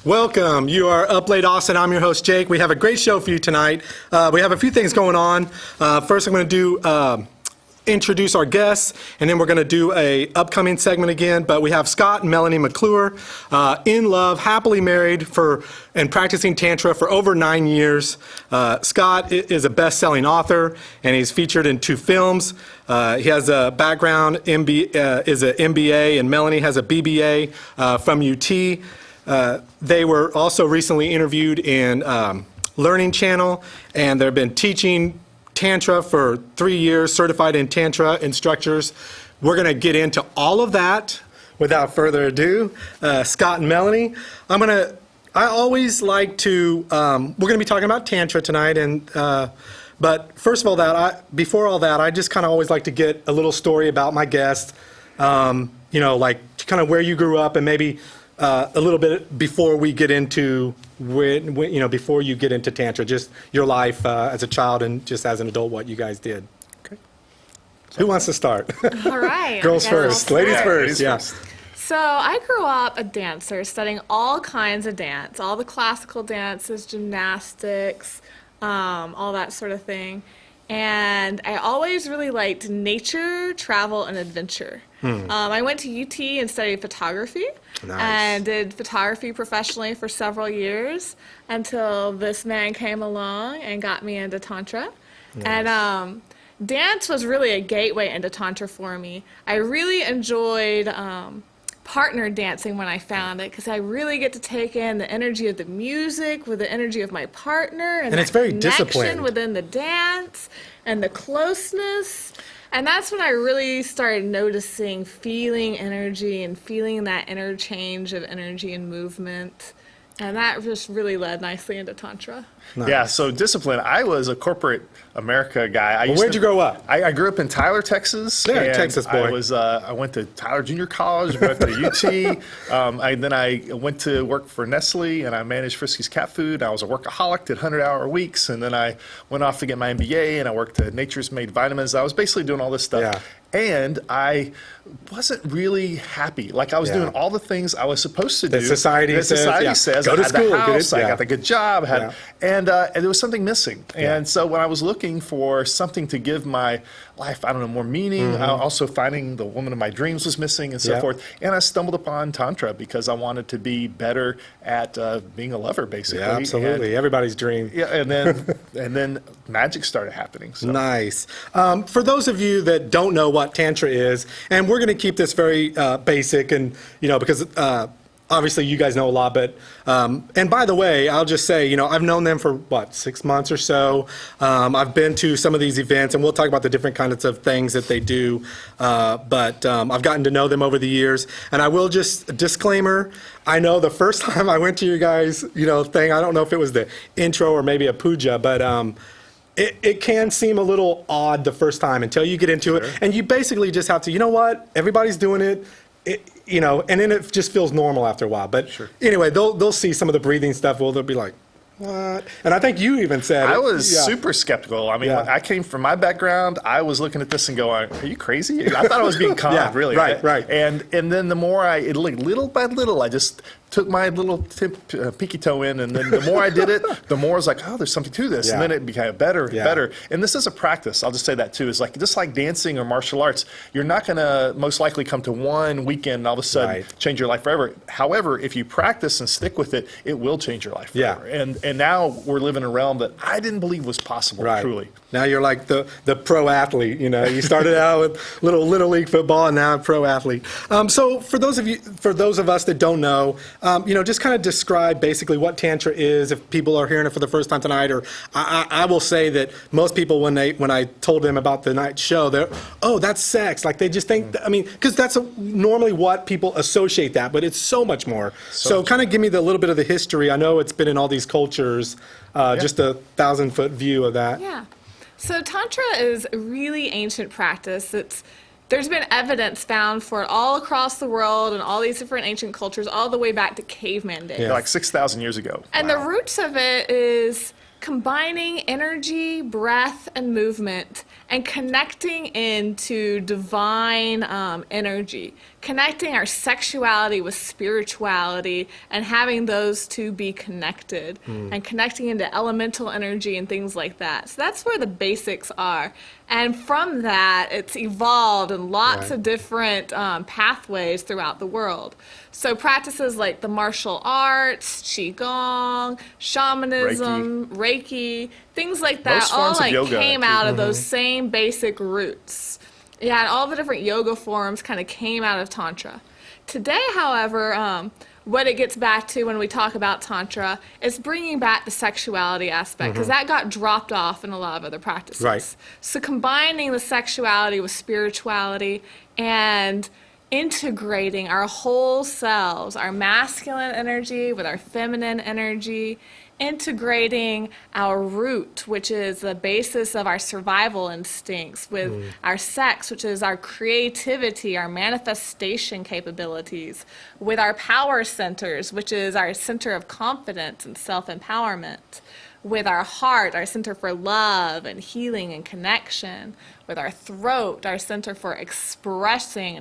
Welcome. You are Up Late Austin. I'm your host, Jake. We have a great show for you tonight. We have a few things going on. First, I'm going to do introduce our guests, and then we're going to do a upcoming segment again. But we have Scott and Melanie McClure, in love, happily married and practicing Tantra for over 9 years. Scott is a best-selling author, and he's featured in 2 films. He has a background, is an MBA, and Melanie has a BBA from UT. They were also recently interviewed in Learning Channel, and they've been teaching Tantra for 3 years, certified in Tantra instructors. We're going to get into all of that without further ado. Scott and Melanie, I always like to, we're going to be talking about Tantra tonight, and but first of all, before all that, I just kind of always like to get a little story about my guest, like kind of where you grew up and maybe a little bit before we get into before you get into Tantra, just your life as a child and just as an adult, what you guys did. Okay. Who wants to start? All right. Girls first. Ladies first. Yeah. So I grew up a dancer, studying all kinds of dance, all the classical dances, gymnastics, all that sort of thing. And I always really liked nature, travel, and adventure. I went to UT and studied photography. Nice. And did photography professionally for several years until this man came along and got me into Tantra. Nice. And dance was really a gateway into Tantra for me. I really enjoyed partner dancing when I found it, because I really get to take in the energy of the music with the energy of my partner, and it's very connection disciplined within the dance and the closeness. And that's when I really started noticing, feeling energy and feeling that interchange of energy and movement. And that just really led nicely into Tantra. Nice. Yeah, so discipline. I was a corporate America guy. Where'd you grow up? I grew up in Tyler, Texas. Yeah, Texas boy. I went to Tyler Junior College, went to UT. Then I went to work for Nestle, and I managed Friskies cat food. I was a workaholic, did 100-hour weeks, and then I went off to get my MBA, and I worked at Nature's Made Vitamins. I was basically doing all this stuff. Yeah. And I wasn't really happy. Like, I was doing all the things I was supposed to do. Society says. Go to school. The house, I got the good job. And there was something missing. Yeah. And so when I was looking for something to give my life, more meaning, also finding the woman of my dreams was missing and so forth. And I stumbled upon Tantra because I wanted to be better at being a lover, basically. Yeah, absolutely. And everybody's dream. Yeah, and then magic started happening. So. Nice. For those of you that don't know what Tantra is, and we're going to keep this very basic, and because obviously you guys know a lot, but and by the way, I'll just say, I've known them for 6 months or so. I've been to some of these events, and we'll talk about the different kinds of things that they do. But I've gotten to know them over the years, and I will just disclaimer. I know the first time I went to your guys, thing. I don't know if it was the intro or maybe a puja, but. It can seem a little odd the first time until you get into it, and you basically just have to, everybody's doing it, and then it just feels normal after a while. But anyway, they'll see some of the breathing stuff. Well, they'll be like, what? And I think you even said I was super skeptical. When I came from my background, I was looking at this and going, "Are you crazy?" I thought I was being conned, really. Right. And then the more little by little, I just took my little pinky toe in, and then the more I did it, the more I was like, oh, there's something to this. And then it became better and better. And this is a practice. I'll just say that too. It's like, just like dancing or martial arts, you're not going to most likely come to one weekend and all of a sudden change your life forever. However, if you practice and stick with it, it will change your life forever. And now we're living in a realm that I didn't believe was possible, truly. Now you're like the pro athlete, You started out with little league football, and now a pro athlete. So for those of us that don't know, just kind of describe basically what Tantra is if people are hearing it for the first time tonight. Or I will say that most people, when I told them about the night show, they're, oh, that's sex. Like, they just think, because that's normally what people associate that, but it's so much more. So kind of give me the little bit of the history. I know it's been in all these cultures, just a 1,000-foot view of that. Yeah. So Tantra is a really ancient practice. There's been evidence found for it all across the world and all these different ancient cultures, all the way back to caveman days. Yeah, like 6,000 years ago. And the roots of it is combining energy, breath, and movement, and connecting into divine energy, connecting our sexuality with spirituality, and having those two be connected, and connecting into elemental energy and things like that. So that's where the basics are. And from that, it's evolved in lots of different pathways throughout the world. So practices like the martial arts, Qigong, shamanism, Reiki, things like that, Most all forms of yoga came out of those same basic roots. Yeah, and all the different yoga forms kind of came out of Tantra. Today, however, what it gets back to when we talk about Tantra is bringing back the sexuality aspect, because that got dropped off in a lot of other practices. Right. So combining the sexuality with spirituality and integrating our whole selves, our masculine energy with our feminine energy, integrating our root, which is the basis of our survival instincts, with our sex, which is our creativity, our manifestation capabilities, with our power centers, which is our center of confidence and self-empowerment, with our heart, our center for love and healing and connection, with our throat, our center for expressing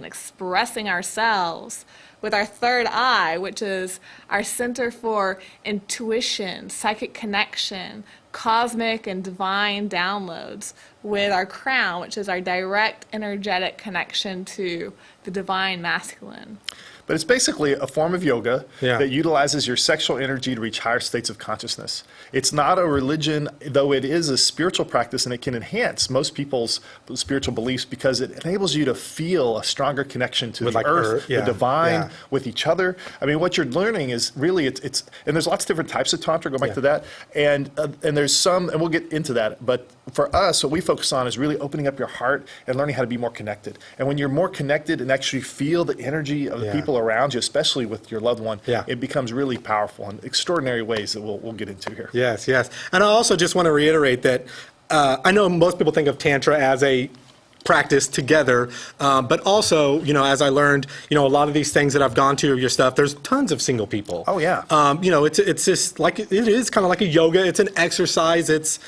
ourselves, with our third eye, which is our center for intuition, psychic connection, cosmic and divine downloads, with our crown, which is our direct energetic connection to the divine masculine. But it's basically a form of yoga that utilizes your sexual energy to reach higher states of consciousness. It's not a religion, though it is a spiritual practice, and it can enhance most people's spiritual beliefs because it enables you to feel a stronger connection to the earth, the divine, with each other. I mean, what you're learning is really, it's and there's lots of different types of Tantra, go back to that, and there's some, and we'll get into that, but for us, what we focus on is really opening up your heart and learning how to be more connected. And when you're more connected and actually feel the energy of the people around you, especially with your loved one, it becomes really powerful in extraordinary ways that we'll get into here. Yes, yes. And I also just want to reiterate that I know most people think of Tantra as a practice together, but also, you know, as I learned, you know, a lot of these things that I've gone to, your stuff, there's tons of single people. Oh, yeah. You know, it's just like, it is kind of like a yoga. It's an exercise. It's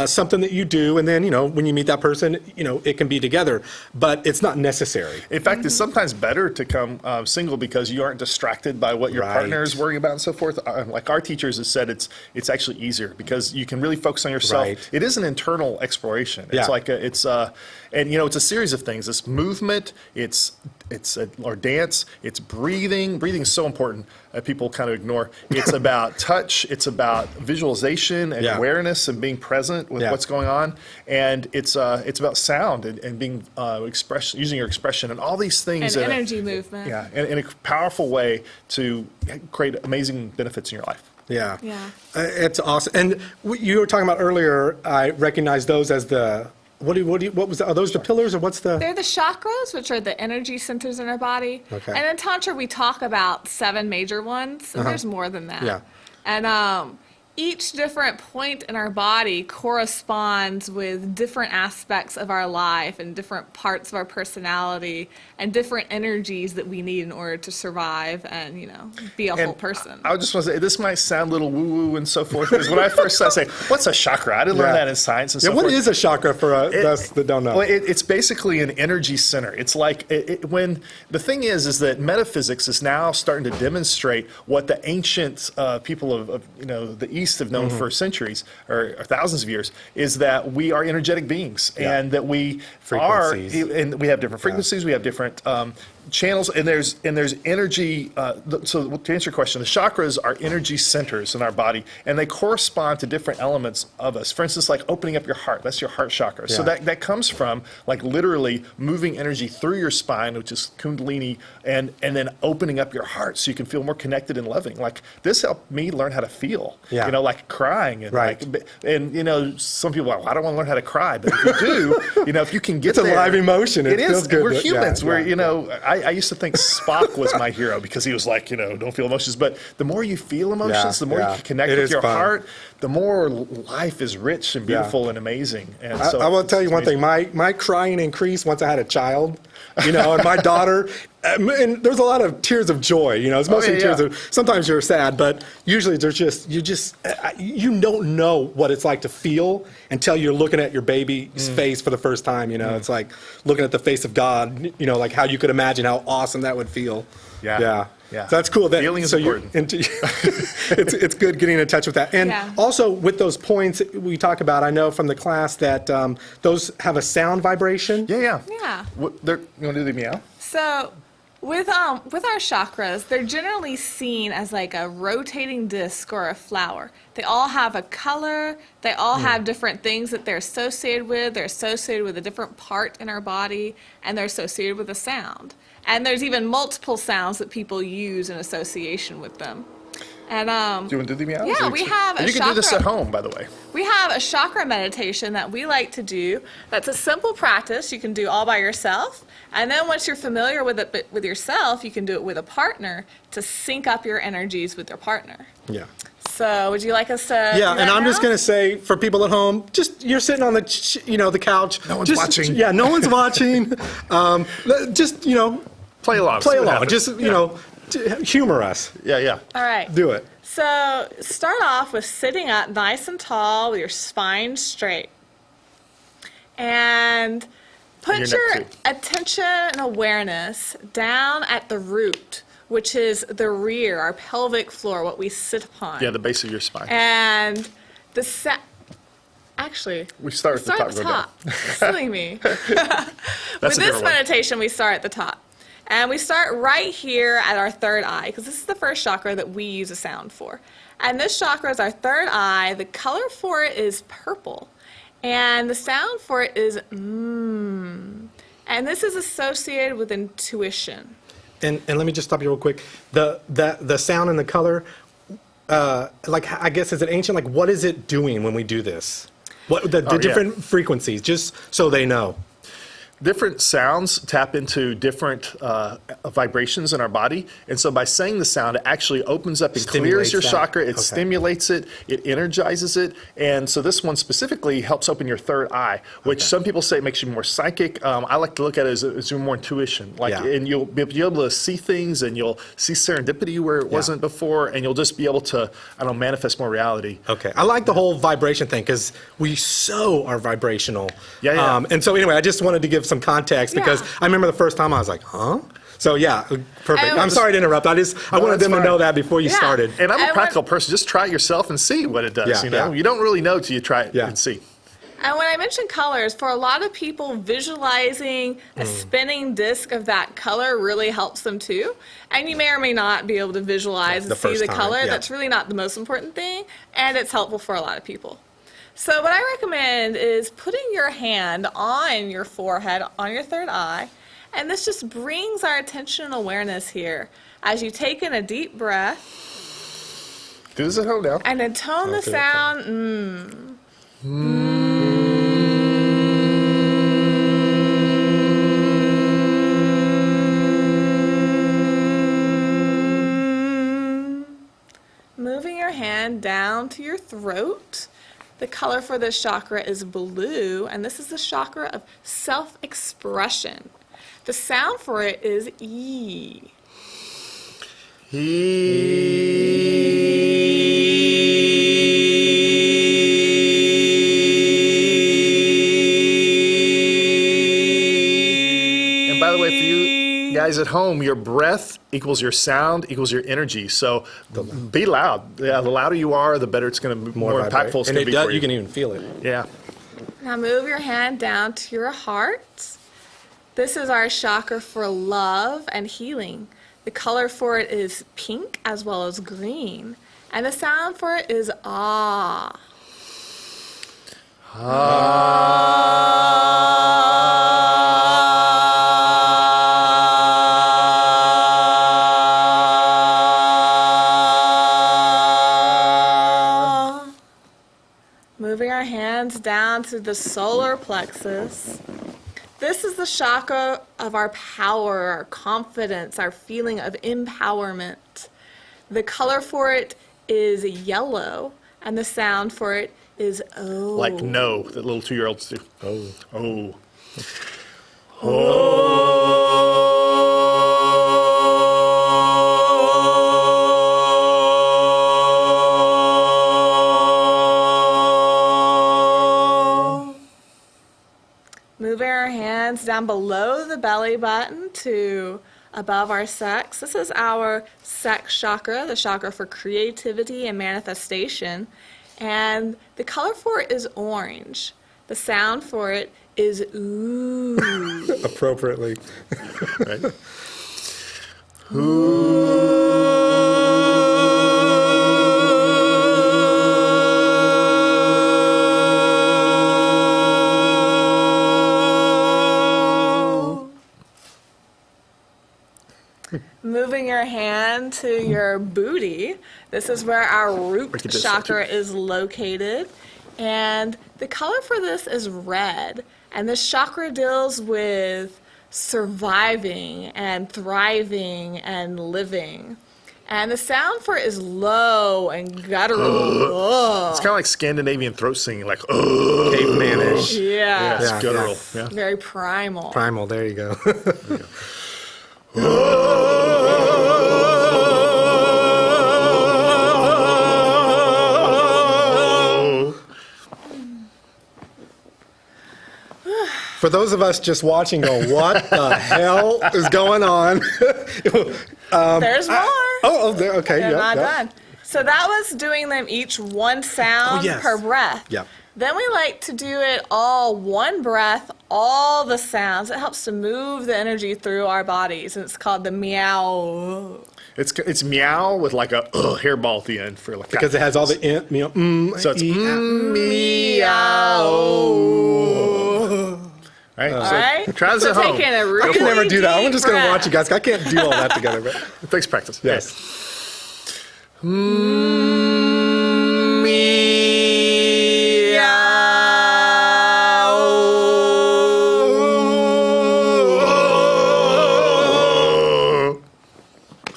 something that you do, and then, you know, when you meet that person, you know, it can be together, but it's not necessary. In fact, it's sometimes better to come single because you aren't distracted by what your partner is worrying about and so forth. Like our teachers have said, it's actually easier because you can really focus on yourself. It is an internal exploration. It's like and you know, it's a series of things. It's movement, or dance, it's breathing. Breathing is so important. People kind of ignore. It's about touch. It's about visualization and awareness and being present with what's going on. And it's about sound and being using your expression and all these things. And energy movement. Yeah, in a powerful way to create amazing benefits in your life. Yeah. Yeah. It's awesome. And you were talking about earlier, I recognize those as the, what was the, are those the pillars, or what's the? They're the chakras, which are the energy centers in our body. Okay. And in Tantra, we talk about 7 major ones, and there's more than that. Yeah. And each different point in our body corresponds with different aspects of our life and different parts of our personality and different energies that we need in order to survive and, you know, be a whole person. I just want to say, this might sound a little woo-woo and so forth, because when I first started saying, what's a chakra? I didn't learn that in science and so forth. What is a chakra for us that don't know? Well, it's basically an energy center. It's like, when the thing is that metaphysics is now starting to demonstrate what the ancient people of you know, the East have known for centuries or thousands of years, is that we are energetic beings and that we and we have different frequencies, we have different channels, and there's energy. So to answer your question, the chakras are energy centers in our body, and they correspond to different elements of us. For instance, like opening up your heart, that's your heart chakra. So that comes from like literally moving energy through your spine, which is kundalini, and then opening up your heart so you can feel more connected and loving. Like this helped me learn how to feel. You know, like crying and and you know, some people are like, well, I don't want to learn how to cry, but if you do, you know, if you can get it's a live emotion. It feels good. We're humans. We're you know, I used to think Spock was my hero because he was like, you know, don't feel emotions. But the more you feel emotions, the more you can connect with your heart, the more life is rich and beautiful and amazing. And so I will tell you one thing. My crying increased once I had a child. you know, and my daughter, and there's a lot of tears of joy, you know, it's mostly tears of, sometimes you're sad, but usually there's just, you don't know what it's like to feel until you're looking at your baby's face for the first time, you know, it's like looking at the face of God, you know, like how you could imagine how awesome that would feel. Yeah. So that's cool. Feeling is important. It's good getting in touch with that. And also with those points we talk about, I know from the class that those have a sound vibration. Yeah. Yeah. You want to do the meow? So with our chakras, they're generally seen as like a rotating disc or a flower. They all have a color. They all have different things that they're associated with. They're associated with a different part in our body, and they're associated with a sound. And there's even multiple sounds that people use in association with them. And do you want to do the meow? yeah, we have a You can do this at home, by the way. We have a chakra meditation that we like to do. That's a simple practice you can do all by yourself. And then once you're familiar with it with yourself, you can do it with a partner to sync up your energies with your partner. Yeah. So would you like us to do Yeah, that and I'm now? just going to say for people at home, just you're sitting on the, you know, the couch. No one's just, watching. Yeah, no one's watching. Just, you know, Play along. play see what along. happens. Just, you know, humor us. Yeah. All right. Do it. So start off with sitting up nice and tall with your spine straight. And put Your neck your too. attention and awareness down at the root, which is the rear, our pelvic floor, what we sit upon. Yeah, the base of your spine. And the actually, We start at the start top, at the go down. top. Silly me. That's With a this different one. meditation, we start at the top. And we start right here at our third eye, because this is the first chakra that we use a sound for. And this chakra is our third eye. The color for it is purple. And the sound for it is mmm. And this is associated with intuition. And let me just stop you real quick. The sound and the color, like, I guess, is it ancient? Like, what is it doing when we do this? What the different frequencies, just so they know. Different sounds tap into different vibrations in our body. And so by saying the sound, it actually opens up and clears Stimulates your that. chakra. It Okay. stimulates it. It energizes it. And so this one specifically helps open your third eye, which some people say it makes you more psychic. I like to look at it as more intuition. Like, and you'll be able to see things, and you'll see serendipity where it wasn't before, and you'll just be able to, manifest more reality. Okay. I like the whole vibration thing because we so are vibrational. Yeah. And so anyway, I just wanted to give some context because I remember the first time I was like, huh? So yeah, perfect. And I'm sorry to interrupt. I wanted them to know that before you started. And I'm a And practical person. Just try it yourself and see what it does. You don't really know till you try it and see. And when I mention colors, for a lot of people, visualizing a spinning disc of that color really helps them too. And you may or may not be able to visualize and see the color. That's really not the most important thing, and it's helpful for a lot of people. So what I recommend is putting your hand on your forehead, on your third eye, and this just brings our attention and awareness here. As you take in a deep breath, do this at home now. and intone the sound, moving your hand down to your throat. The color for this chakra is blue, and this is the chakra of self-expression. The sound for it is E. And by the way, for you guys at home, your breath equals your sound equals your energy. So be loud. Yeah, the louder you are, the better it's going to be, more impactful it's going to be for you. You can even feel it. Yeah. Now move your hand down to your heart. This is our chakra for love and healing. The color for it is pink as well as green. And the sound for it is ah. Moving our hands down to the solar plexus. This is the chakra of our power, our confidence, our feeling of empowerment. The color for it is yellow, and the sound for it is oh. Like no, that little 2-year-olds do. Oh. Oh. Oh. down below the belly button to above our sex. This is our sex chakra, the chakra for creativity and manifestation. And the color for it is orange. The sound for it is ooh. Appropriately. Right? Ooh. Moving your hand to your booty. This is where our root chakra is located. And the color for this is red. And this chakra deals with surviving and thriving and living. And the sound for it is low and guttural. It's kind of like Scandinavian throat singing, like cavemanish. Yeah. It's Yeah, guttural. yeah. Yeah. Very primal. Primal, there you go. For those of us just watching, go, what the hell is going on? There's more. There, okay, They're yeah. not yeah. done. So that was doing them each one sound yes. per breath. Yep. Then we like to do it all one breath, all the sounds. It helps to move the energy through our bodies, and it's called the meow. It's meow with like a hairball at the end for like Because it has all the so it's meow. Right? All right? Try this So at home. taking a really I can never do that. I'm just going to deep watch you guys. I can't do all that together. But It takes practice. yes.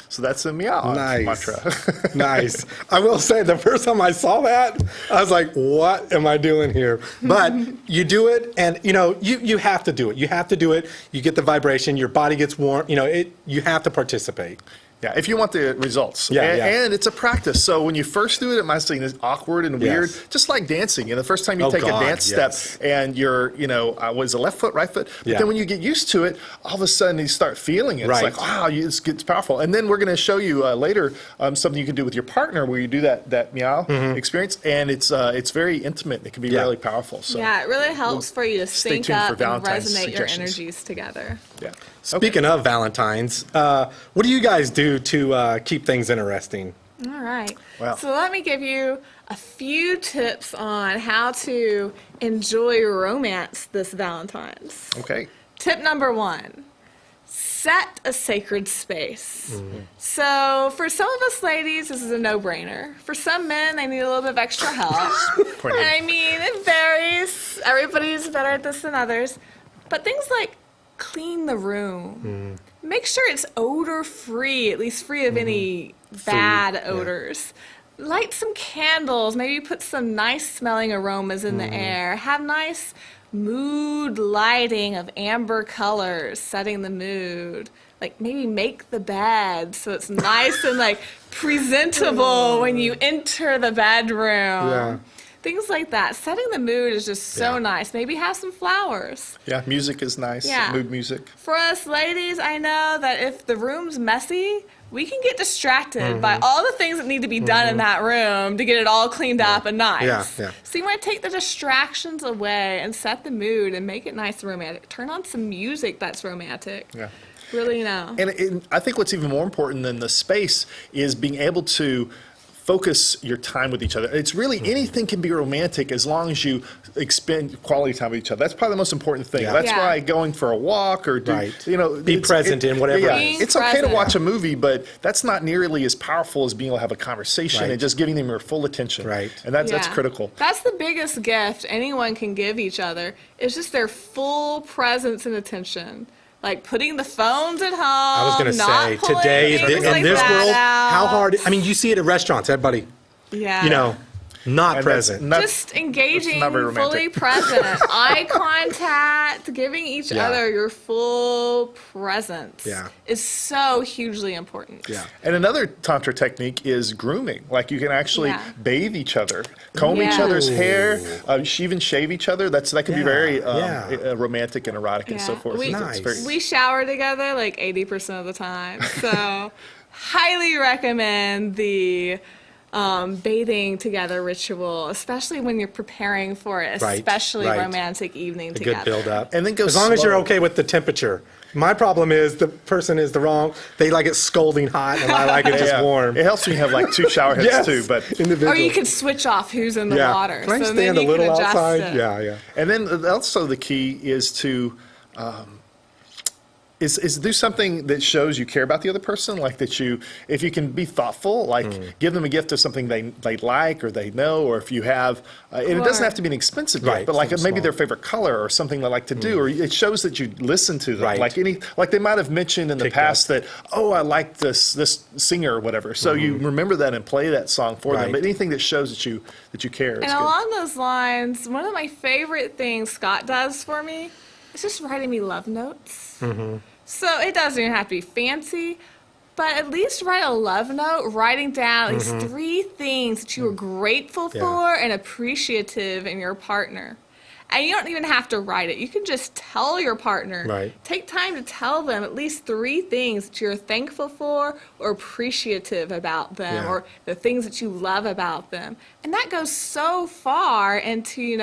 So that's a meow Nice. mantra. Nice. I will say, the first time I saw that, I was like, what am I doing here? But you do it, and you have to do it. You have to do it. You get the vibration. Your body gets warm. You have to participate. Yeah, if you want the results. Yeah, and, yeah. and it's a practice. So when you first do it, it might seem awkward and weird, Yes. just like dancing. The first time you Oh, take God, a dance yes. step and you're, was it left foot, right foot? But Yeah. then when you get used to it, all of a sudden you start feeling it. Right. It's like, wow, it's powerful. And then we're going to show you later something you can do with your partner where you do that meow experience. And it's very intimate. It can be Yeah. really powerful. So Yeah, it really helps for you to stay sync tuned for up and Valentine's resonate your suggestions. energies together. yeah. Speaking of Valentine's, what do you guys do to keep things interesting? All right. Wow. So let me give you a few tips on how to enjoy romance this Valentine's. Okay. Tip number 1, set a sacred space. So for some of us ladies, this is a no-brainer. For some men, they need a little bit of extra help. Point And I mean, it varies. Everybody's better at this than others. But things like clean the room. Make sure it's odor-free, at least free of any bad odors. Light some candles. Maybe put some nice smelling aromas in the air. Have nice mood lighting of amber colors, setting the mood. Like maybe make the bed so it's nice and like presentable when you enter the bedroom. Yeah. Things like that. Setting the mood is just so Yeah. nice. Maybe have some flowers. Yeah, music is nice. Yeah. Mood music. For us ladies, I know that if the room's messy, we can get distracted by all the things that need to be done in that room to get it all cleaned up and nice. Yeah, yeah. So you want to take the distractions away and set the mood and make it nice and romantic. Turn on some music that's romantic. Yeah. Really, And I think what's even more important than the space is being able to focus your time with each other. It's really anything can be romantic as long as you expend quality time with each other. That's probably the most important thing. Yeah. That's Yeah. why going for a walk or Right. Be it's- present in whatever Yeah, it is. it's okay to Present. watch a movie, but that's not nearly as powerful as being able to have a conversation Right. and just giving them your full attention. Right. And that's Yeah. critical. That's the biggest gift anyone can give each other. It's just their full presence and attention. Like putting the phones at home. I was going to not say, pulling today, things in like this that world, out. how hard, I mean, you see it at restaurants, everybody, Yeah. Not And present. Just engaging, not very fully romantic. present, eye contact, giving each Yeah. other your full presence Yeah. is so hugely important. Yeah. And another Tantra technique is grooming. Like you can actually Yeah. bathe each other, comb each Yeah. other's hair, even shave each other. That can be Yeah, very yeah. romantic and erotic and so Yeah. forth. We, It's very- we shower together like 80% of the time. So highly recommend the bathing together ritual, especially when you're preparing for an Right, especially right. romantic evening A together. good build up. And then go as long as you're slow. okay with the temperature. My problem is the person is the wrong. They like it scalding hot, and I like it just Yeah. warm. It helps when you have like 2 shower heads Yes, too. But individual. Or you could switch off who's in the yeah. water. Can I so stand then a you little can adjust outside? it. Yeah, yeah. And then also the key is to is do something that shows you care about the other person, like that you, if you can be thoughtful, like give them a gift of something they like or they know, or if you have, and it doesn't have to be an expensive gift, Right, but like something maybe small. their favorite color or something they like to do, or it shows that you listen to them. Right. Like they might have mentioned in the Picked past that, oh, I like this singer or whatever. So you remember that and play that song for them. Right. But anything that shows that you care is And good. along those lines, one of my favorite things Scott does for me is just writing me love notes. So it doesn't even have to be fancy, but at least write a love note, writing down at least 3 things that you are grateful Yeah. for and appreciative in your partner. And you don't even have to write it. You can just tell your partner. Right. Take time to tell them at least 3 things that you're thankful for or appreciative about them, Yeah. or the things that you love about them. And that goes so far into,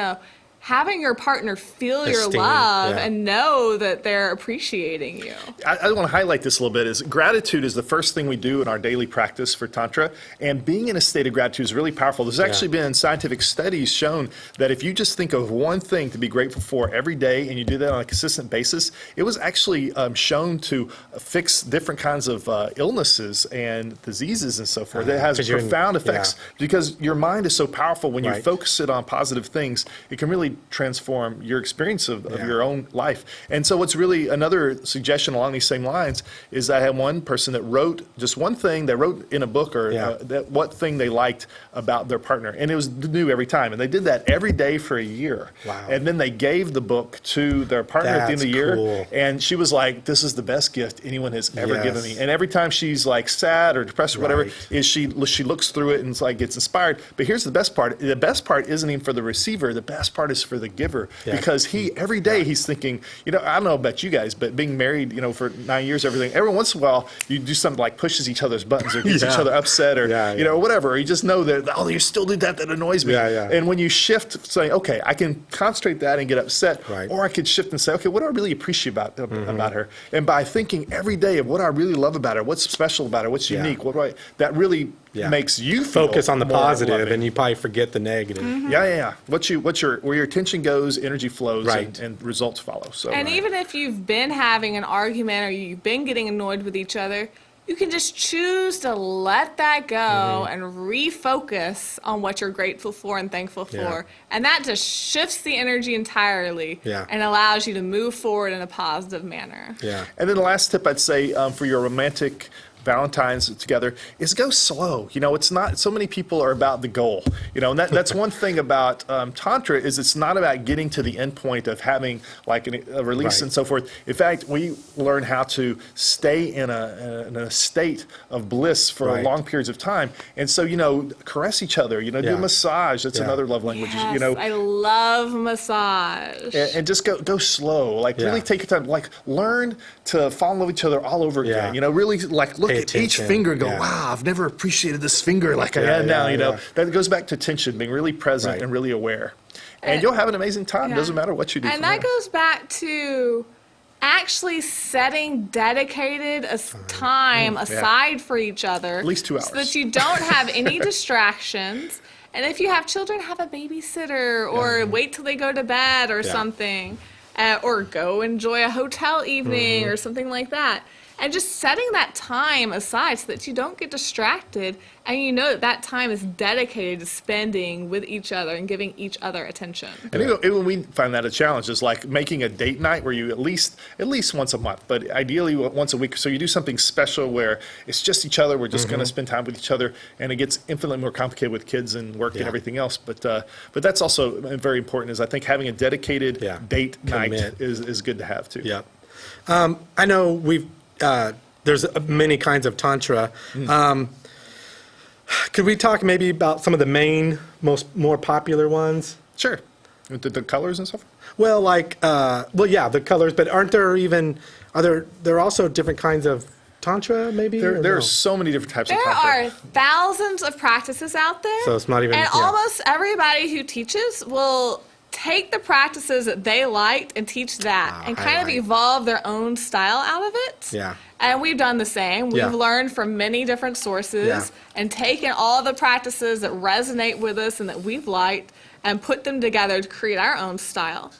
having your partner feel your Esteem, love yeah. and know that they're appreciating you. I want to highlight this a little bit. Is gratitude is the first thing we do in our daily practice for Tantra, and being in a state of gratitude is really powerful. There's actually been scientific studies shown that if you just think of one thing to be grateful for every day, and you do that on a consistent basis, it was actually shown to fix different kinds of illnesses and diseases and so forth. It has 'cause you're- profound effects because your mind is so powerful. When you Right. focus it on positive things, it can really transform your experience of Yeah. your own life. And so what's really another suggestion along these same lines is I had one person that wrote just one thing they wrote in a book, or that what thing they liked about their partner, and it was new every time, and they did that every day for a year. Wow. And then they gave the book to their partner at the end of the That's year, cool. and she was like, this is the best gift anyone has ever given me. Yes. And every time she's like sad or depressed or whatever, Right. is she looks through it and it's like gets inspired. But here's the best part. The best part isn't even for the receiver. The best part is for the giver, Yeah. because every day he's thinking, I don't know about you guys, but being married, for 9 years, everything, every once in a while you do something like pushes each other's buttons or gets each other upset, or or whatever. Or you just know that, oh, you still do that annoys me. Yeah, yeah. And when you shift, saying, okay, I can concentrate that and get upset, Right. or I could shift and say, okay, what do I really appreciate about her? And by thinking every day of what I really love about her, what's special about her, what's Yeah. unique, that really makes you Focus feel on the more positive, loving. and you probably forget the negative. Yeah. Where your attention goes, energy flows, Right. and results follow. So And even if you've been having an argument or you've been getting annoyed with each other, you can just choose to let that go and refocus on what you're grateful for and thankful for. Yeah. And that just shifts the energy entirely Yeah. and allows you to move forward in a positive manner. Yeah. And then the last tip I'd say for your romantic Valentine's together is go slow. It's not, so many people are about the goal, and that's one thing about Tantra is it's not about getting to the end point of having like a release Right. and so forth. In fact, we learn how to stay in a state of bliss for Right. long periods of time. And so, caress each other, do Yeah. massage. That's Yeah. another love language, Yes, I love massage. and just go slow. Like Yeah. really take your time. Like learn to fall in love with each other all over again. Yeah. Really like look Pay at each attention. finger and go, Yeah. wow, I've never appreciated this finger like I Yeah, had now. yeah. That goes back to attention, being really present Right. and really aware. And you'll have an amazing time. Yeah. Doesn't matter what you do. And from that there. goes back to actually setting dedicated time aside for each other. At least 2 hours. So that you don't have any distractions. And if you have children, have a babysitter or wait till they go to bed or something. Or go enjoy a hotel evening or something like that. and just setting that time aside so that you don't get distracted, and you know that time is dedicated to spending with each other and giving each other attention. And even we find that a challenge is like making a date night where you at least once a month, but ideally once a week. So you do something special where it's just each other. We're just going to spend time with each other, and it gets infinitely more complicated with kids and work and everything else. But that's also very important. Is I think having a dedicated date night is good to have too. Yeah. I know there's many kinds of Tantra. Could we talk maybe about some of the more popular ones? Sure. The colors and stuff? Well, the colors, but are there also different kinds of Tantra maybe? There are so many different types of Tantra. There are thousands of practices out there. So it's not even... And almost everybody who teaches will take the practices that they liked and teach that and kind of evolve their own style out of it. Yeah. And we've done the same. We've learned from many different sources and taken all the practices that resonate with us and that we've liked and put them together to create our own style.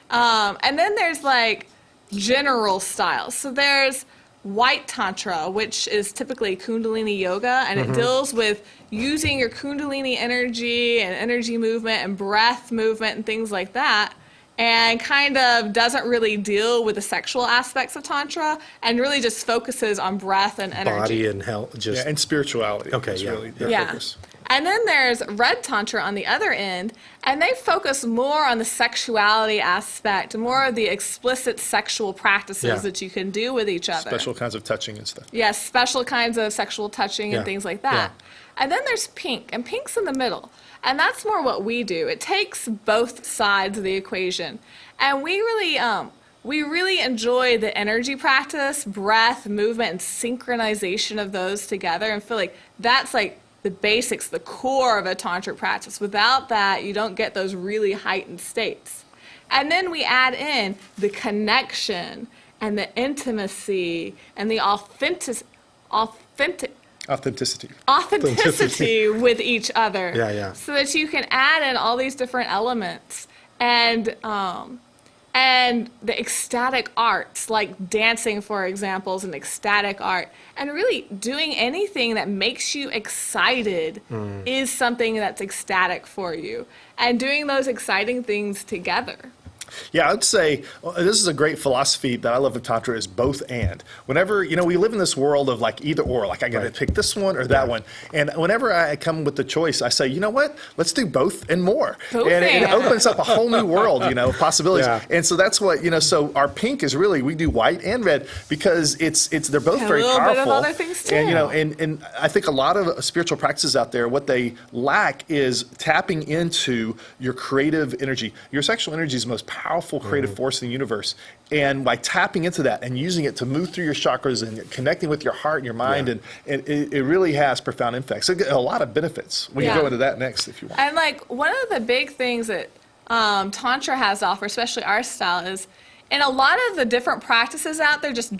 And then there's like general styles. So there's White Tantra, which is typically Kundalini yoga, and it deals with using your Kundalini energy and energy movement and breath movement and things like that, and kind of doesn't really deal with the sexual aspects of Tantra and really just focuses on breath and energy. Body and health. And spirituality. Okay, is really their focus. And then there's Red Tantra on the other end, and they focus more on the sexuality aspect, more of the explicit sexual practices that you can do with each other. Special kinds of touching and stuff. Yes, special kinds of sexual touching and things like that. And then there's Pink, and Pink's in the middle. And that's more what we do. It takes both sides of the equation. And we really enjoy the energy practice, breath, movement, and synchronization of those together, and feel like that's like the basics, the core of a tantric practice. Without that, you don't get those really heightened states. And then we add in the connection and the intimacy and the authenticity with each other. So that you can add in all these different elements. And the ecstatic arts, like dancing, for example, is an ecstatic art. And really doing anything that makes you excited is something that's ecstatic for you. And doing those exciting things together. Yeah, I would say this is a great philosophy that I love with Tantra is both and. Whenever, we live in this world of like either or, like I got to pick this one or that one. And whenever I come with the choice, I say, you know what, let's do both and more. And it opens up a whole new world, of possibilities. And so that's what, so our pink is really, we do white and red because they're both very powerful. A little bit of other things too. And I think a lot of spiritual practices out there, what they lack is tapping into your creative energy. Your sexual energy is the most powerful creative force in the universe, and by tapping into that and using it to move through your chakras and connecting with your heart and your mind, and it really has profound impacts. So a lot of benefits. We can go into that next if you want. And like one of the big things that Tantra has to offer, especially our style, is in a lot of the different practices out there, just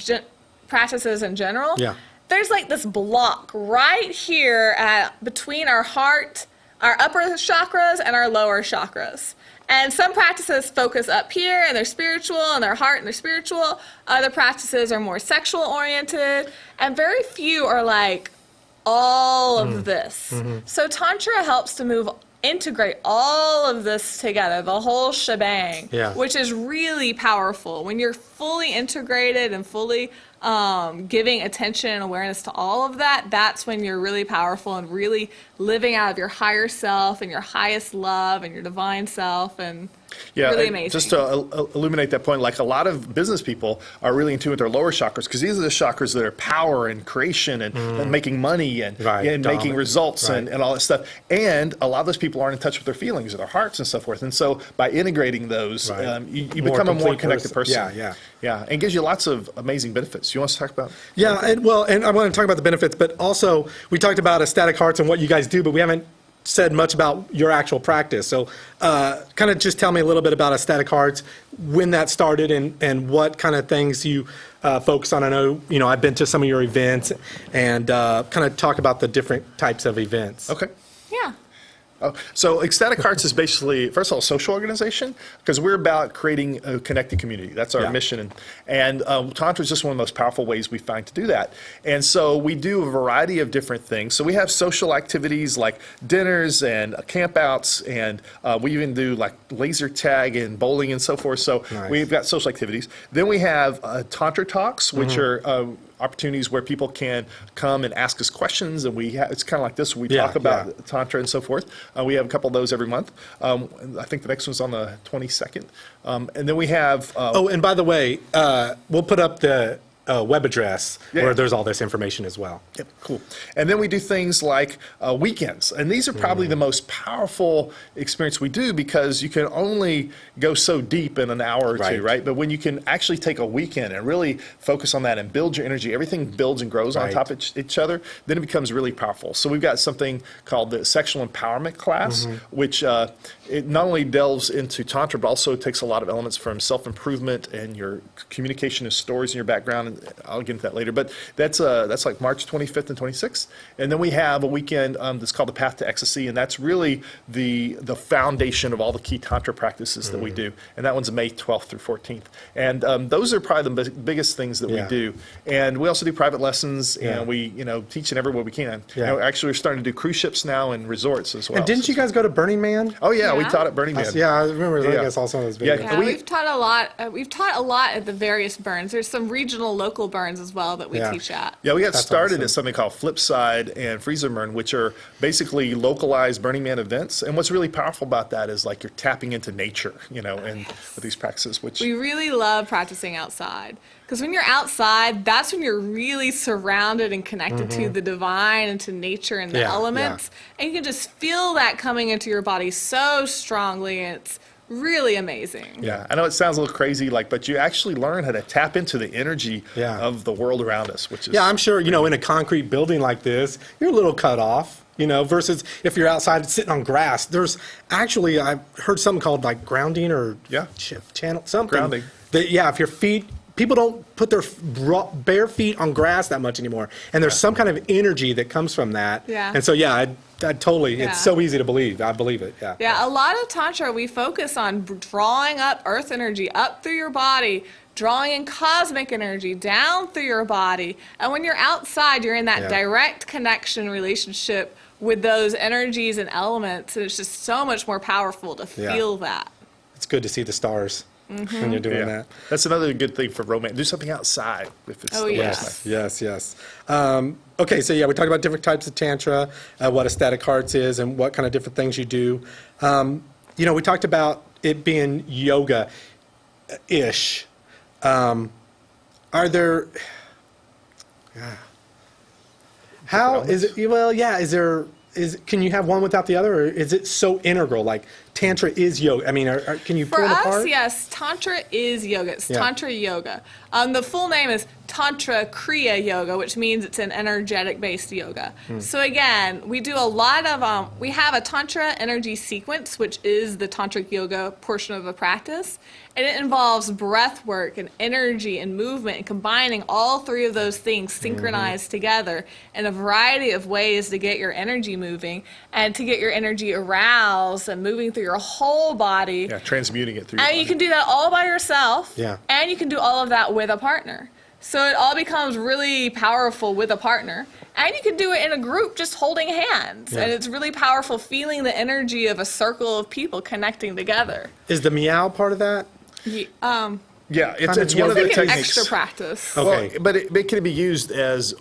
practices in general, there's like this block right here between our heart, our upper chakras, and our lower chakras. And some practices focus up here and they're spiritual, and their heart and they're spiritual. Other practices are more sexual oriented, and very few are like all of this. So Tantra helps to integrate all of this together, the whole shebang, which is really powerful. When you're fully integrated and fully giving attention and awareness to all of that, that's when you're really powerful and really living out of your higher self and your highest love and your divine self, and really amazing. Just to illuminate that point, like a lot of business people are really in tune with their lower chakras because these are the chakras that are power and creation and making money and making results and all that stuff. And a lot of those people aren't in touch with their feelings or their hearts and so forth. And so by integrating those, you become a more connected person. Yeah, and gives you lots of amazing benefits. You want us to talk about? Yeah, and I want to talk about the benefits, but also we talked about Ecstatic Hearts and what you guys do, but we haven't said much about your actual practice. So kind of just tell me a little bit about Ecstatic Hearts, when that started, and what kind of things you focus on. I know, I've been to some of your events, and kind of talk about the different types of events. Okay. Yeah. So Ecstatic Hearts is basically, first of all, a social organization, because we're about creating a connected community. That's our mission. And Tantra is just one of the most powerful ways we find to do that. And so we do a variety of different things. So we have social activities like dinners and campouts, and we even do like laser tag and bowling and so forth. So we've got social activities. Then we have Tantra talks, which are opportunities where people can come and ask us questions, and it's kind of like this. We talk about Tantra and so forth. We have a couple of those every month. I think the next one's on the 22nd. And then we have... and by the way, we'll put up the web address where there's all this information as well. Yep, cool. And then we do things like weekends. And these are probably the most powerful experience we do, because you can only go so deep in an hour or two, right? But when you can actually take a weekend and really focus on that and build your energy, everything builds and grows on top of each other, then it becomes really powerful. So we've got something called the Sexual Empowerment class, which it not only delves into Tantra, but also takes a lot of elements from self-improvement and your communication and stories in your background. And I'll get into that later. But that's like March 25th and 26th. And then we have a weekend that's called the Path to Ecstasy, and that's really the foundation of all the key Tantra practices that we do. And that one's May 12th through 14th. And those are probably the biggest things that we do. And we also do private lessons, and we teach in everywhere we can. Actually, we're starting to do cruise ships now and resorts as well. And didn't you guys go to Burning Man? Oh, yeah, we taught at Burning Man. Yeah, I remember. I think I saw some of those videos. Yeah, we've taught a lot. We've taught a lot at the various burns. There's some regional, local burns as well that we teach at. Yeah, we got started at something called Flipside and Freezer Burn, which are basically localized Burning Man events. And what's really powerful about that is like you're tapping into nature, and with these practices. Which we really love practicing outside, because when you're outside, that's when you're really surrounded and connected to the divine and to nature and the elements, and you can just feel that coming into your body so strongly. And it's really amazing. Yeah, I know it sounds a little crazy, but you actually learn how to tap into the energy of the world around us, which is... Yeah, I'm sure, in a concrete building like this, you're a little cut off, versus if you're outside sitting on grass. There's actually, I've heard something called like grounding or channel, something. Grounding. That, if your feet... People don't put their bare feet on grass that much anymore. And there's some kind of energy that comes from that. Yeah. And so, I totally, it's so easy to believe. I believe it, Yeah, a lot of Tantra, we focus on drawing up earth energy up through your body, drawing in cosmic energy down through your body. And when you're outside, you're in that direct connection relationship with those energies and elements. And it's just so much more powerful to feel that. It's good to see the stars. When you're doing that. That's another good thing for romance. Do something outside. If it's Yes. Okay, so we talked about different types of Tantra, what Ecstatic Hearts is, and what kind of different things you do. We talked about it being yoga-ish. Are there... How is it... Well, is there... Can you have one without the other, or is it so integral? Like Tantra is yoga. I mean, can you pull it apart? For us, yes, Tantra is yoga. It's Tantra yoga. The full name is Tantra Kriya Yoga, which means it's an energetic-based yoga. So again, we do a lot of, we have a Tantra energy sequence, which is the Tantric yoga portion of the practice. And it involves breath work and energy and movement and combining all three of those things synchronized together in a variety of ways to get your energy moving and to get your energy aroused and moving through your whole body. Yeah, transmuting it through your And body. you can do that all by yourself. Yeah. And you can do all of that with a partner. So it all becomes really powerful with a partner. And you can do it in a group just holding hands. And it's really powerful feeling the energy of a circle of people connecting together. Is the meow part of that? Yeah, it's one of the It's techniques. an extra practice. Okay. Well, but it can be used as,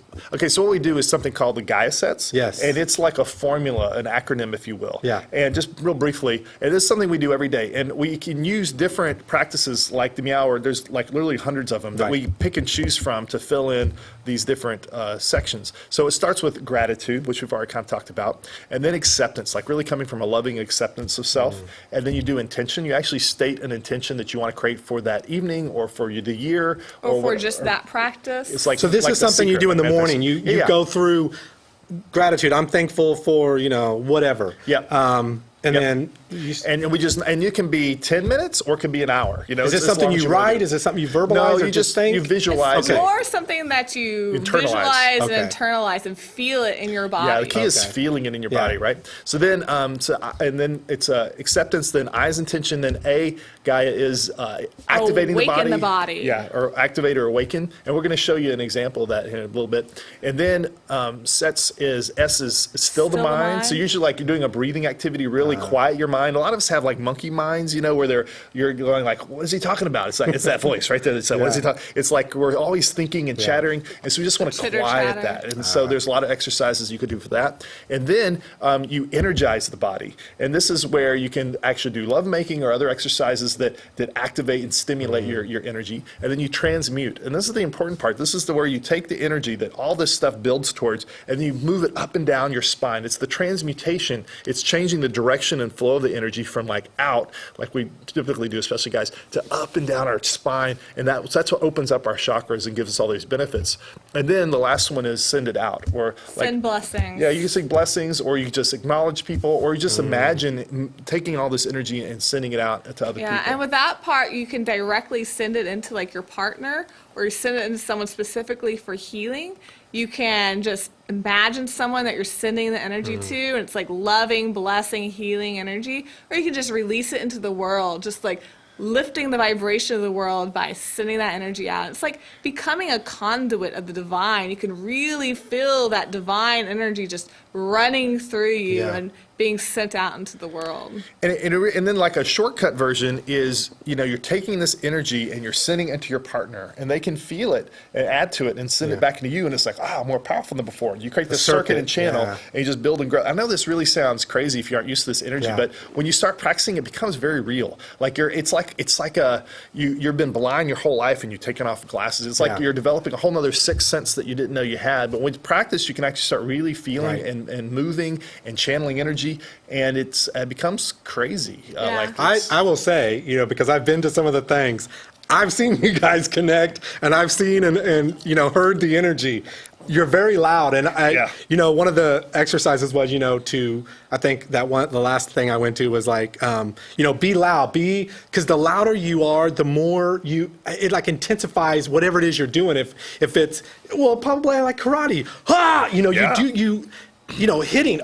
so what we do is something called the Gaia sets. Yes. And it's like a formula, an acronym, if you will. Yeah. And just real briefly, it is something we do every day. And we can use different practices like the meow, or there's like literally hundreds of them that we pick and choose from to fill in these different sections. So it starts with gratitude, which we've already kind of talked about, and then acceptance, like really coming from a loving acceptance of self. And then you do intention. You actually state an intention that you want to create for that evening or for the year. Or for just that practice. It's like, So this like is The something you Secret do in the method. morning. You go through gratitude. I'm thankful for, whatever. Yeah. And then And you can be 10 minutes or it can be an hour. You know, Is it something you write? Is it something you verbalize? No, or you just think? you visualize It's it. more something that you Internalize. visualize Okay. and internalize and feel it in your body. Yeah, the key is Okay. feeling it in your Yeah. body, right? So then, and then it's acceptance. Then I is intention. Then A, Gaia is activating Awaken the the body. Yeah, or activate or awaken. And we're going to show you an example of that here in a little bit. And then S is still the mind. So usually, like you're doing a breathing activity, really quiet your mind. A lot of us have like monkey minds, you know, where you're going like, what is he talking about? It's like it's that voice right there that said, what is he talking? It's like we're always thinking and chattering, and so we just want to Chitter quiet chatter. that. And so there's a lot of exercises you could do for that. And then you energize the body, and this is where you can actually do lovemaking or other exercises that activate and stimulate your energy. And then you transmute, and this is the important part. This is where you take the energy that all this stuff builds towards, and then you move it up and down your spine. It's the transmutation. It's changing the direction and flow of the energy from like out, like we typically do, especially guys, to up and down our spine, and that's what opens up our chakras and gives us all these benefits. And then the last one is send it out, or like Send blessings. yeah, you can say blessings, or you just acknowledge people, or you just imagine taking all this energy and sending it out to other Yeah, people. and with that part, you can directly send it into like your partner, or you send it into someone specifically for healing. You can just imagine someone that you're sending the energy to, and it's like loving, blessing, healing energy. Or you can just release it into the world, just like lifting the vibration of the world by sending that energy out. It's like becoming a conduit of the divine. You can really feel that divine energy just running through you Yeah. and being sent out into the world. And then like a shortcut version is, you know, you're taking this energy and you're sending it to your partner, and they can feel it and add to it and send it back into you, and it's like, more powerful than before. You create this circuit and channel, and you just build and grow. I know this really sounds crazy if you aren't used to this energy, but when you start practicing, it becomes very real. Like it's like you've been blind your whole life and you've taken off glasses. It's like you're developing a whole nother sixth sense that you didn't know you had. But when you practice, you can actually start really feeling and moving and channeling energy, and it becomes crazy. I will say, you know, because I've been to some of the things, I've seen you guys connect, and I've seen and you know, heard the energy. You're very loud, and you know, one of the exercises was, you know, I think that the last thing I went to was like, you know, be loud, because the louder you are, the more it like intensifies whatever it is you're doing. If it's, well, probably like karate, you know, you know, hitting,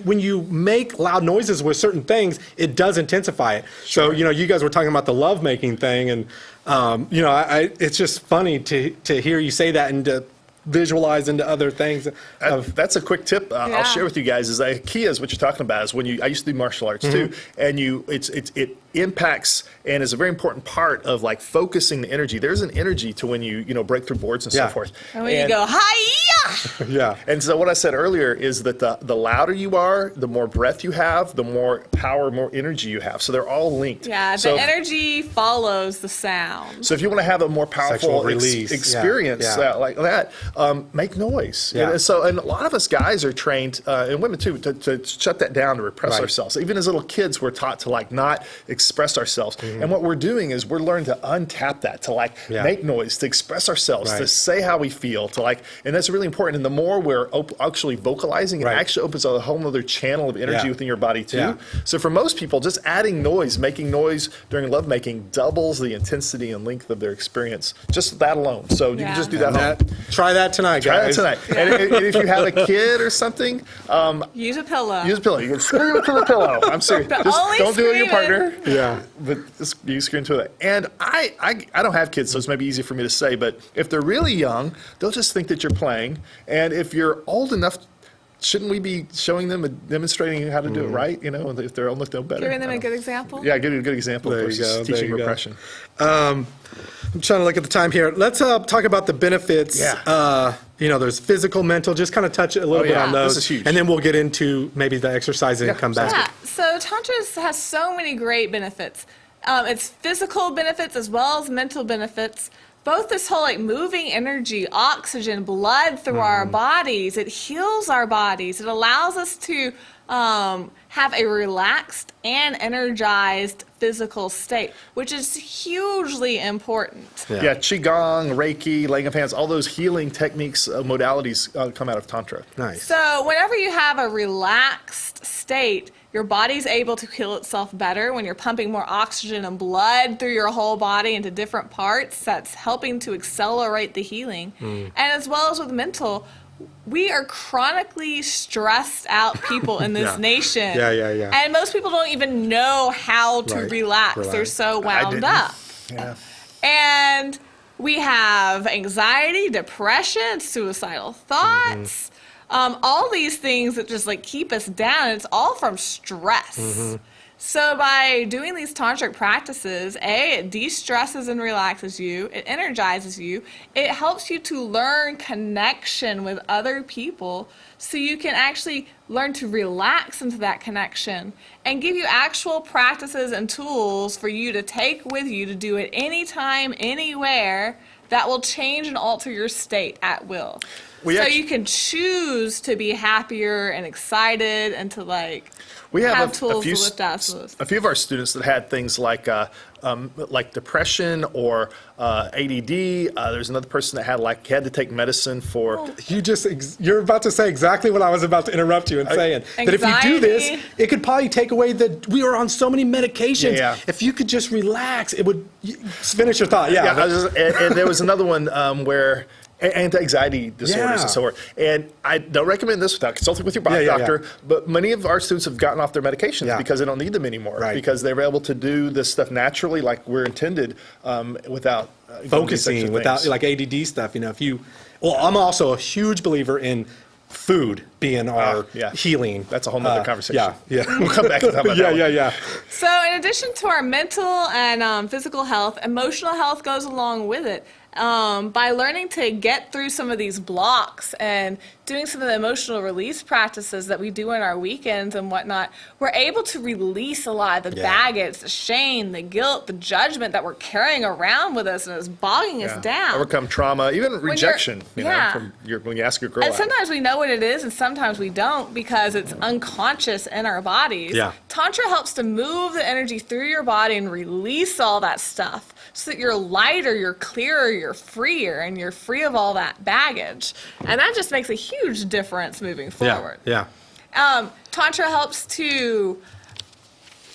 when you make loud noises with certain things, it does intensify it. So, you know, you guys were talking about the lovemaking thing, and, you know, it's just funny to hear you say that and to visualize into other things. That's a quick tip I'll share with you guys. Is key is what you're talking about. Is when I used to do martial arts too, and it impacts and is a very important part of like focusing the energy. There's an energy to when you break through boards and so forth. And when you go, hi-ya! Yeah. And so what I said earlier is that the louder you are, the more breath you have, the more power, more energy you have. So they're all linked. Yeah, the energy follows the sound. So if you want to have a more powerful experience like that, make noise. Yeah. And a lot of us guys are trained, and women too, to shut that down, to repress ourselves. Even as little kids, we're taught to like not express ourselves. And what we're doing is we're learning to untap that, to like make noise, to express ourselves, to say how we feel, to like, and that's really important. And the more we're actually vocalizing, it actually opens a whole other channel of energy within your body too. Yeah. So for most people, just adding noise, making noise during lovemaking doubles the intensity and length of their experience. Just that alone. So you can just do that at home. Try that tonight, guys. Try that tonight. And if you have a kid or something, use a pillow. Use a pillow. You can scream into the pillow. I'm serious. Just don't do it with your partner. Yeah. But you scream into it. And I don't have kids, so it's maybe easy for me to say, but if they're really young, they'll just think that you're playing. And if you're old enough, shouldn't we be showing them and demonstrating how to do it right? You know, if they're old enough to know better. Giving them a good example? Yeah, give you a good example. There Of course, you go. teaching repression. I'm trying to look at the time here. Let's talk about the benefits. Yeah. You know, there's physical, mental, just kind of touch a little bit on those. This is huge. And then we'll get into maybe the exercise and come back. Yeah, so Tantra has so many great benefits. It's physical benefits as well as mental benefits. Both this whole like moving energy, oxygen, blood through our bodies, it heals our bodies. It allows us to have a relaxed and energized physical state, which is hugely important. Yeah, Qigong, Reiki, laying of hands, all those healing techniques, modalities come out of Tantra. Nice. So whenever you have a relaxed state, your body's able to heal itself better when you're pumping more oxygen and blood through your whole body into different parts. That's helping to accelerate the healing. And as well as with mental, we are chronically stressed out people in this nation. Yeah. And most people don't even know how to Right. relax. They're so wound didn't. up. Yeah. And we have anxiety, depression, suicidal thoughts, all these things that just like keep us down. It's all from stress. So by doing these tantric practices, it de-stresses and relaxes you, it energizes you, it helps you to learn connection with other people so you can actually learn to relax into that connection and give you actual practices and tools for you to take with you to do it anytime, anywhere that will change and alter your state at will. You can choose to be happier and excited and to We have tools to lift us. a few of our students that had things like depression or ADD. There's another person that had to take medicine for. You're about to say exactly what I was about to interrupt you and saying. That if you do this, Anxiety. it could probably take away we are on so many medications. Yeah. If you could just relax, it would, finish your thought. Yeah, and there was another one where anti-anxiety disorders and so forth. And I don't recommend this without consulting with your doctor, but many of our students have gotten off their medications because they don't need them anymore, because they were able to do this stuff naturally like we're intended without focusing, without like ADD stuff. I'm also a huge believer in food being our healing. That's a whole nother conversation. Yeah. We'll come back to that. Yeah. So in addition to our mental and physical health, emotional health goes along with it. By learning to get through some of these blocks and doing some of the emotional release practices that we do in our weekends and whatnot, we're able to release a lot of the baggage, the shame, the guilt, the judgment that we're carrying around with us and is bogging us down. Overcome trauma, even rejection, from when you ask your girl And out. sometimes we know what it is and sometimes we don't because it's unconscious in our bodies. Yeah. Tantra helps to move the energy through your body and release all that stuff so that you're lighter, you're clearer, you're freer, and you're free of all that baggage. And that just makes a huge difference moving forward. Yeah. Tantra helps to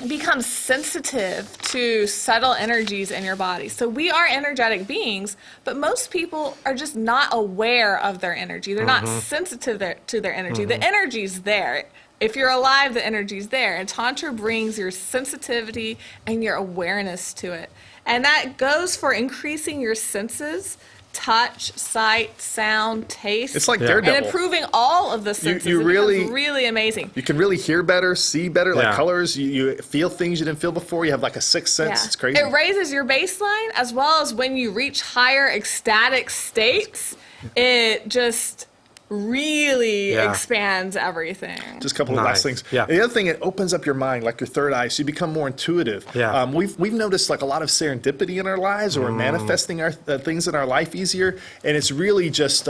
become sensitive to subtle energies in your body. So we are energetic beings, but most people are just not aware of their energy. They're not sensitive to their energy. The energy's there. If you're alive, the energy's there. And Tantra brings your sensitivity and your awareness to it. And that goes for increasing your senses, touch, sight, sound, taste. It's like Daredevil. And improving all of the senses. You It really- becomes really amazing. You can really hear better, see better, like Yeah. colors. You feel things you didn't feel before. You have like a sixth sense. It's crazy. It raises your baseline as well as when you reach higher ecstatic states, it just really expands everything. Just a couple of last things. Yeah. The other thing, it opens up your mind, like your third eye, so you become more intuitive. Yeah. We've noticed like a lot of serendipity in our lives, or manifesting our things in our life easier, and it's really just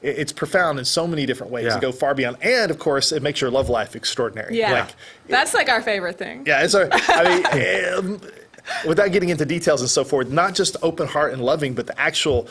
it's profound in so many different ways. Yeah. To go far beyond, and of course, it makes your love life extraordinary. Yeah, that's like our favorite thing. Yeah, it's without getting into details and so forth, not just open heart and loving, but the actual,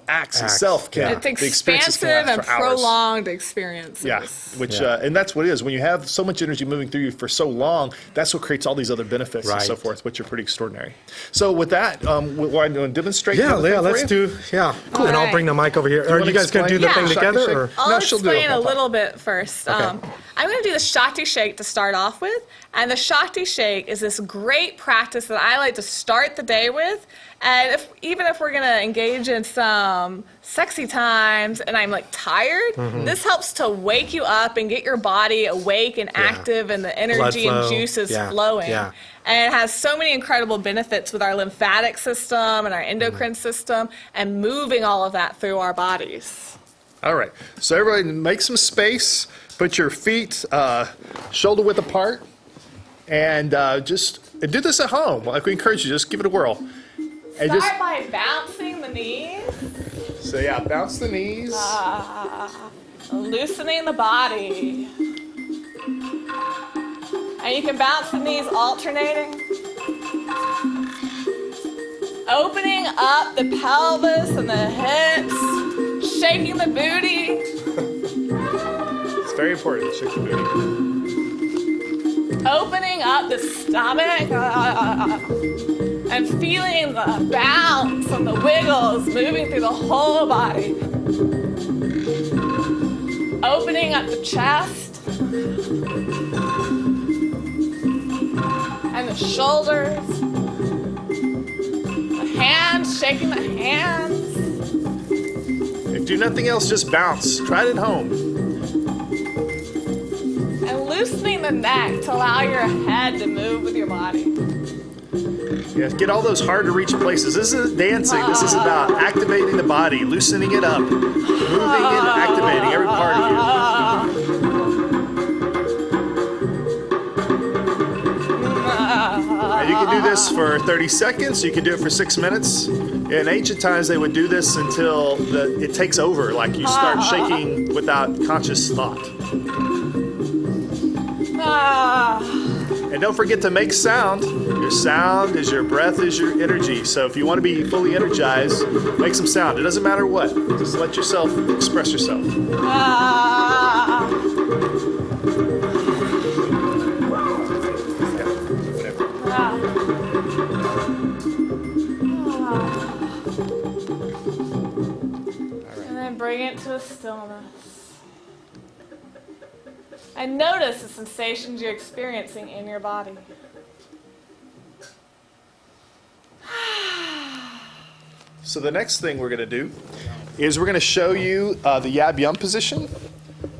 acts itself can. It's The experiences expansive can last and for hours. prolonged experiences. Yeah, and that's what it is. When you have so much energy moving through you for so long, that's what creates all these other benefits and so forth, which are pretty extraordinary. So with that, we're going to demonstrate. Let's do. Yeah, cool. And I'll bring the mic over here. Are you guys going to do the thing together? Or? I'll explain a little bit first. I'm going to do the Shakti Shake to start off with. And the Shakti Shake is this great practice that I like to start the day with. And even if we're going to engage in some sexy times and I'm tired, this helps to wake you up and get your body awake and active and the energy and juices flowing. Yeah. And it has so many incredible benefits with our lymphatic system and our endocrine system and moving all of that through our bodies. All right. So everybody make some space. Put your feet shoulder width apart. And and do this at home. Like we encourage you, just give it a whirl. And Start by bouncing the knees. So bounce the knees. Loosening the body. And you can bounce the knees alternating. Opening up the pelvis and the hips. Shaking the booty. It's very important. Shake the booty. Opening up the stomach. And feeling the bounce and the wiggles moving through the whole body. Opening up the chest. And the shoulders. The hands, shaking the hands. If do nothing else, just bounce. Try it at home. And loosening the neck to allow your head to move with your body. Yeah, get all those hard to reach places. This isn't dancing. This is about activating the body, loosening it up, moving and activating every part of you. And you can do this for 30 seconds. You can do it for 6 minutes. In ancient times, they would do this until it takes over, like you start shaking without conscious thought. And don't forget to make sound. Your sound is your breath, is your energy. So if you want to be fully energized, make some sound. It doesn't matter what. Just let yourself express yourself. And then bring it to a stillness. And notice the sensations you're experiencing in your body. So the next thing we're going to do is we're going to show you the Yab Yum position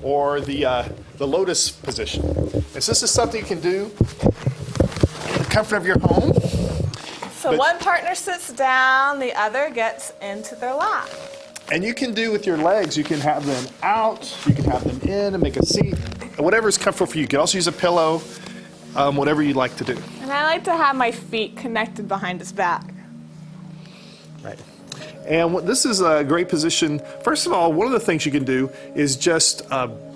or the lotus position. And so this is something you can do in the comfort of your home. So one partner sits down, the other gets into their lap. And you can do with your legs, you can have them out, you can have them in and make a seat, whatever is comfortable for you. You can also use a pillow, whatever you'd like to do. And I like to have my feet connected behind his back. Right. And this is a great position. First of all, one of the things you can do is just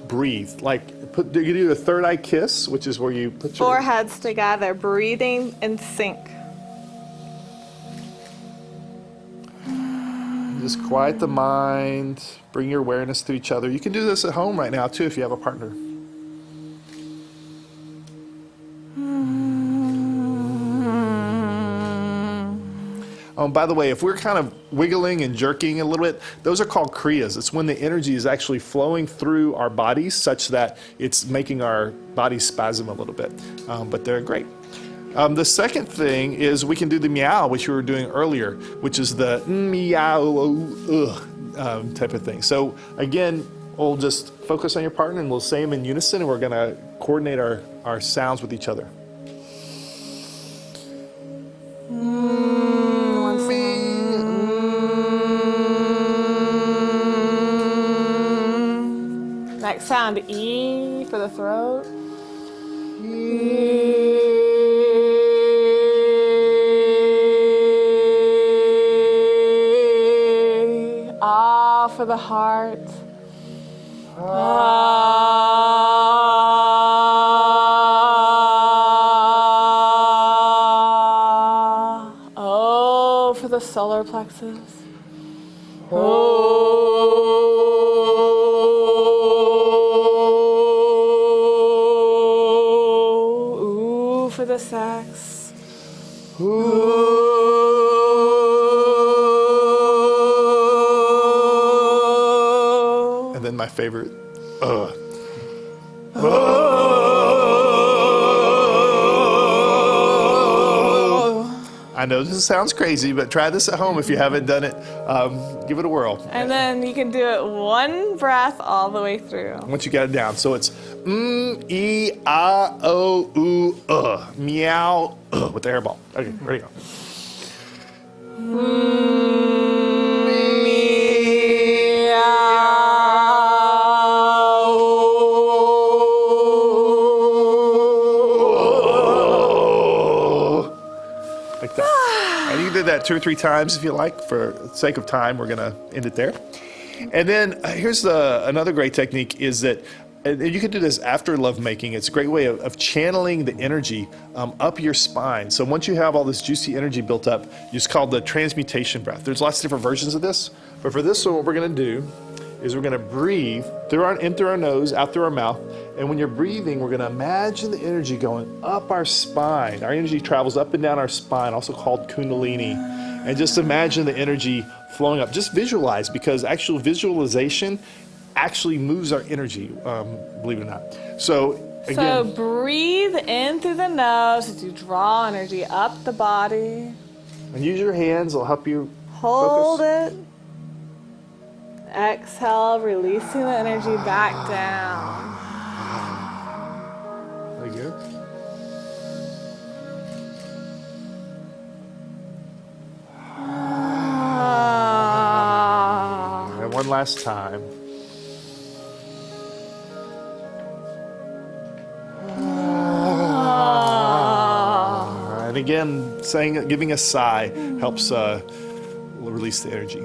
breathe. Like you do a third eye kiss, which is where you put your Foreheads together, breathing in sync. Just quiet the mind, bring your awareness to each other. You can do this at home right now too if you have a partner. By the way, if we're kind of wiggling and jerking a little bit, those are called kriyas. It's when the energy is actually flowing through our bodies such that it's making our bodies spasm a little bit. But they're great. The second thing is we can do the meow, which we were doing earlier, which is the meow type of thing. So again, we'll just focus on your partner and we'll say them in unison, and we're going to coordinate our sounds with each other. Next sound, E for the throat. Ah for the heart. O for the solar plexus. Ooh for the sex. And then my favorite, I know this sounds crazy, but try this at home if you haven't done it. Give it a whirl. And then you can do it one breath all the way through. Once you got it down. So it's E, A, O, U, meow, with the hairball. Okay, ready to go. Like that. And you can do that 2 or 3 times if you like. For the sake of time, we're going to end it there. And then here's another great technique is that And you can do this after lovemaking. It's a great way of channeling the energy up your spine. So once you have all this juicy energy built up, it's called the transmutation breath. There's lots of different versions of this, but for this one, what we're going to do is we're going to breathe in through our nose, out through our mouth. And when you're breathing, we're going to imagine the energy going up our spine. Our energy travels up and down our spine, also called Kundalini. And just imagine the energy flowing up. Just visualize, because actual visualization actually moves our energy, believe it or not. So again, So breathe in through the nose as you draw energy up the body. and use your hands. It'll help you Hold focus. it. Exhale, releasing the energy back down. Very good. And one last time. And again, giving a sigh helps release the energy.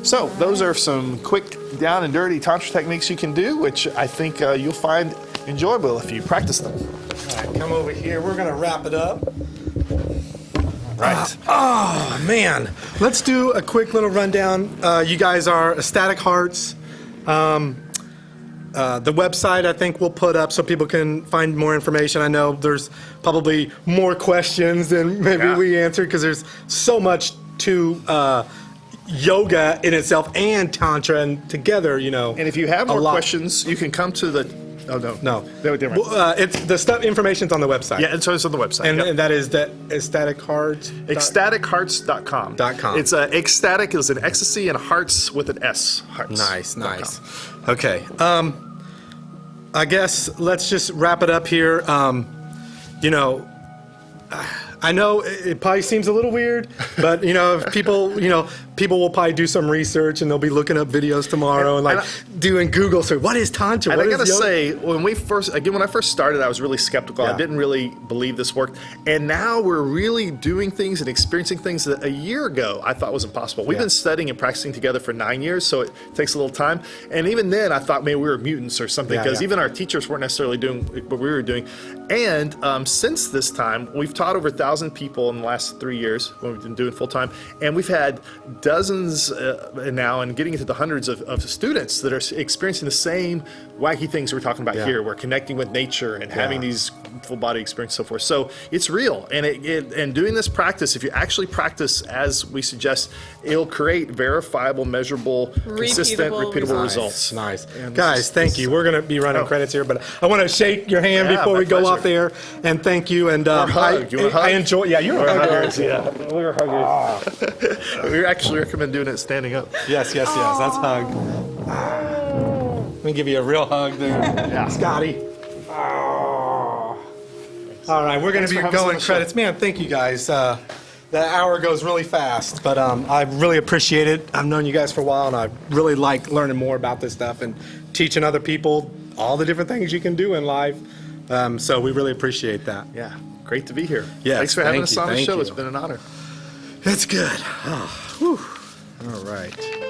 So those are some quick, down and dirty Tantra techniques you can do, which I think you'll find enjoyable if you practice them. All right, come over here. We're going to wrap it up. Right. Oh, man. Let's do a quick little rundown. You guys are Ecstatic Hearts. The website, I think, we'll put up so people can find more information. I know there's probably more questions than maybe we answered, because there's so much to yoga in itself and Tantra, and together, you know. And if you have more questions, you can come to the... Oh, no. No. They're different. Well, it's the stuff, information's on the website. Yeah, and so it's on the website. And, Yep. and that is the Ecstatic Hearts. EcstaticHearts.com. .com. It's ecstatic is an ecstasy and hearts with an S. Hearts. Nice. Okay. I guess let's just wrap it up here. You know, I know it probably seems a little weird, but you know, if people will probably do some research and they'll be looking up videos tomorrow and doing Google search. What is Tantra? And What I is gotta yoga? say, when I first started, I was really skeptical. Yeah. I didn't really believe this worked. And now we're really doing things and experiencing things that a year ago I thought was impossible. We've been studying and practicing together for 9 years, so it takes a little time. And even then, I thought maybe we were mutants or something, because even our teachers weren't necessarily doing what we were doing. And since this time, we've taught over 1,000 people in the last 3 years when we've been doing full time, and we've had dozens now, and getting into the hundreds of students that are experiencing the same wacky things we're talking about here. We're connecting with nature and having these full body experiences, and so forth. So it's real, and and doing this practice, if you actually practice as we suggest, it'll create verifiable, measurable, consistent, repeatable results. Nice. And Guys, thank you. We're going to be running credits here, but I want to shake your hand before we go off there, and thank you. And hug. You want a hug? I enjoy. Yeah, you're a hugger. Yeah, we're huggers. We actually recommend doing it standing up. Yes. Let's hug. Let me give you a real hug there, Scotty. All right, we're going to be going credits. Man, thank you guys. The hour goes really fast, but I really appreciate it. I've known you guys for a while, and I really like learning more about this stuff and teaching other people all the different things you can do in life. So we really appreciate that. Yeah, great to be here. Yes, Thanks for having thank us you, on the thank show. you. It's been an honor. It's good. Oh, whew. All right.